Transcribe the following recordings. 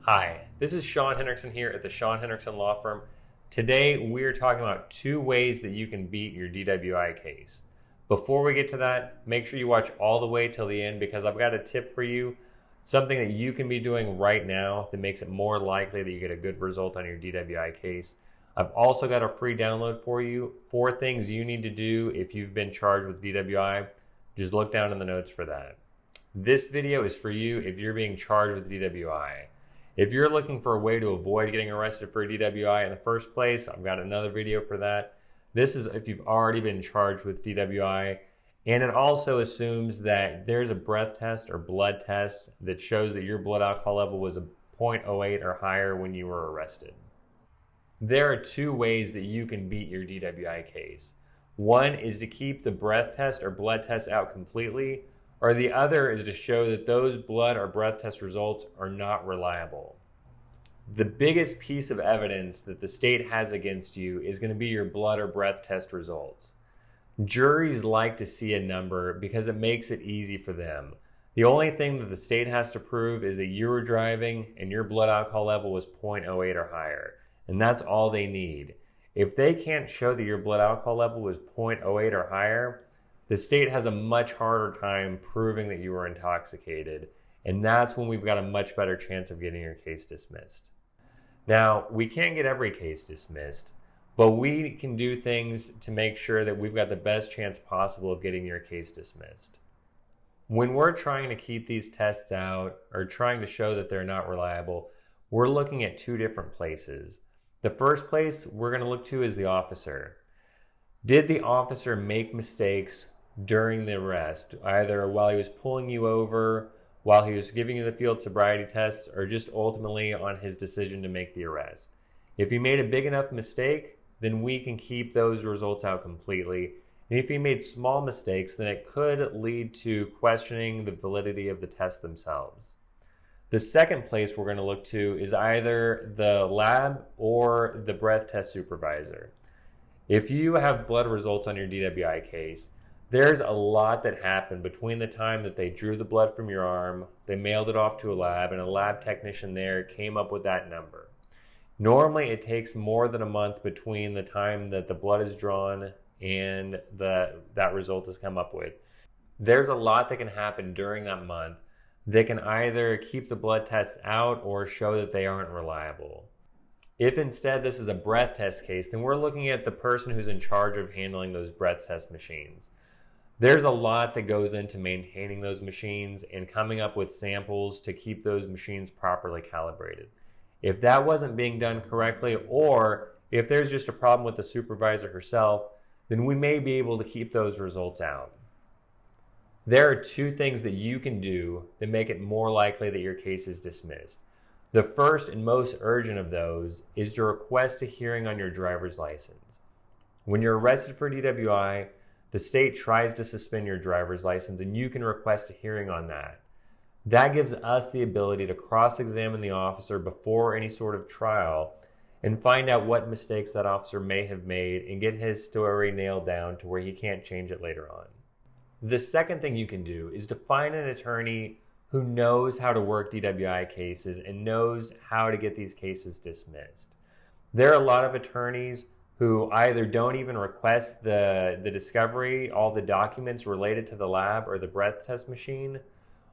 Hi, this is Sean Henricksen here at the Sean Henricksen Law Firm. Today we're talking about 2 ways that you can beat your DWI case. Before we get to that, make sure you watch all the way till the end because I've got a tip for you, something that you can be doing right now that makes it more likely that you get a good result on your DWI case. I've also got a free download for you, 4 things you need to do if you've been charged with DWI. Just look down in the notes for that. This video is for you if you're being charged with DWI. If you're looking for a way to avoid getting arrested for a DWI in the first place, I've got another video for that. This is if you've already been charged with DWI, and it also assumes that there's a breath test or blood test that shows that your blood alcohol level was a 0.08 or higher when you were arrested. There are 2 ways that you can beat your DWI case. One is to keep the breath test or blood test out completely, or the other is to show that those blood or breath test results are not reliable. The biggest piece of evidence that the state has against you is going to be your blood or breath test results. Juries like to see a number because it makes it easy for them. The only thing that the state has to prove is that you were driving and your blood alcohol level was 0.08 or higher, and that's all they need. If they can't show that your blood alcohol level was 0.08 or higher, the state has a much harder time proving that you were intoxicated, and that's when we've got a much better chance of getting your case dismissed. Now, we can't get every case dismissed, but we can do things to make sure that we've got the best chance possible of getting your case dismissed. When we're trying to keep these tests out or trying to show that they're not reliable, we're looking at 2 different places. The first place we're going to look to is the officer. Did the officer make mistakes during the arrest, either while he was pulling you over, while he was giving you the field sobriety tests, or just ultimately on his decision to make the arrest? If he made a big enough mistake, then we can keep those results out completely. And if he made small mistakes, then it could lead to questioning the validity of the tests themselves. The second place we're going to look to is either the lab or the breath test supervisor. If you have blood results on your DWI case, there's a lot that happened between the time that they drew the blood from your arm, they mailed it off to a lab, and a lab technician there came up with that number. Normally, it takes more than a month between the time that the blood is drawn and that result is come up with. There's a lot that can happen during that month that can either keep the blood tests out or show that they aren't reliable. If instead this is a breath test case, then we're looking at the person who's in charge of handling those breath test machines. There's a lot that goes into maintaining those machines and coming up with samples to keep those machines properly calibrated. If that wasn't being done correctly, or if there's just a problem with the supervisor herself, then we may be able to keep those results out. There are 2 things that you can do that make it more likely that your case is dismissed. The first and most urgent of those is to request a hearing on your driver's license. When you're arrested for DWI, the state tries to suspend your driver's license, and you can request a hearing on that. That gives us the ability to cross-examine the officer before any sort of trial and find out what mistakes that officer may have made and get his story nailed down to where he can't change it later on. The second thing you can do is to find an attorney who knows how to work DWI cases and knows how to get these cases dismissed. There are a lot of attorneys who either don't even request the discovery, all the documents related to the lab or the breath test machine,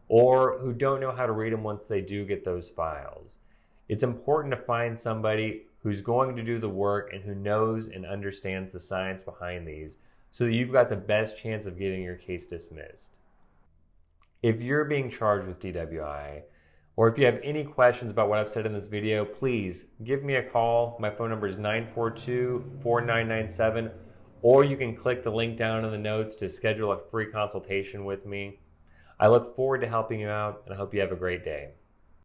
or who don't know how to read them once they do get those files. It's important to find somebody who's going to do the work and who knows and understands the science behind these so that you've got the best chance of getting your case dismissed. If you're being charged with DWI, or if you have any questions about what I've said in this video, please give me a call. My phone number is 942-4997, or you can click the link down in the notes to schedule a free consultation with me. I look forward to helping you out, and I hope you have a great day.